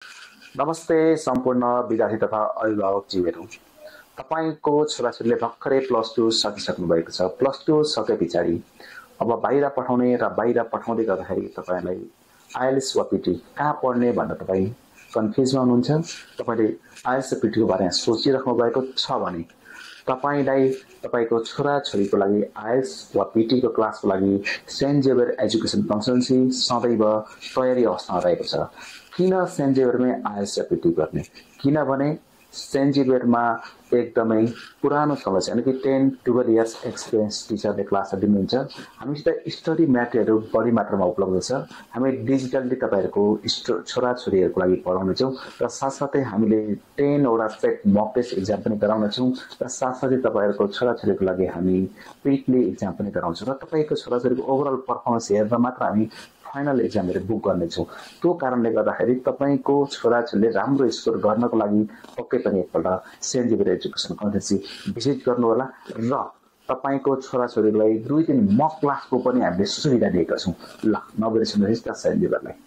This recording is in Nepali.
नमस्ते सम्पूर्ण विद्यार्थी तथा अभिभावकज्यूहरू। तपाईको छोराछोरीले भर्खरै प्लस 2 सकिसक्नु भएको छ। प्लस 2 सके पछाडि अब बाहिर पठाउने र बाहिर पठाउँदै गर्दाखेरि तपाईलाई आइएलटीएस वा पीटी कहाँ पढ्ने भनेर तपाई कन्फ्युजमा हुनुहुन्छ। तपाईले आइएलटीएस र पीटी को बारेमा सोचिराख्नु भएको छ भने तपाईलाई तपाईको छोराछोरीको लागि आइएलटीएस वा पीटी को क्लासको लागि सेन्ट जेभियर एजुकेसन कन्सल्टेन्सी सदैव तयारी अवस्थामा रहेको छ। किन सेन्ट जेभियरमै आइएलटीएस र पीटी गर्ने? किनभने सेन्ट जेभियरमा एकदमै पुरानो समय छ, यानी कि 10-12 इयर्स एक्सपिरियन्स टिचरले क्लासहरू दिनुहुन्छ। हामीसित स्टडी म्याटेरियलहरू बढी मात्रामा उपलब्ध छ। हामी डिजिटल्ली तपाईहरुको छोराछोरीहरुको लागि पढाउनेछौँ र साथसाथै हामीले 10 वटा सेट मक टेस्ट एक्जाम पनि गराउनेछौँ र साथसाथै तपाईहरुको छोराछोरीको लागि हामी पिटली एक्जाम पनि गराउँछौँ र तपाईको छोराछोरीको ओभरअल परफर्मेन्स हेरेर मात्र हामी फाइनल एक्जामहरु बुक गर्नेछौँ। त्यो कारणले गर्दाखेरि तपाईको छोराछोरीले राम्रो स्कोर गर्नको लागि पक्कै पनि एकपल्ट saint Xavier education consultancy visit गर्नु होला र तपाईको छोराछोरीलाई 2-3 मक क्लासको पनि हामीले सुविधा दिएका छौँ। ल नबिर्सनुहोस् त सेन्ट जेभियरलाई।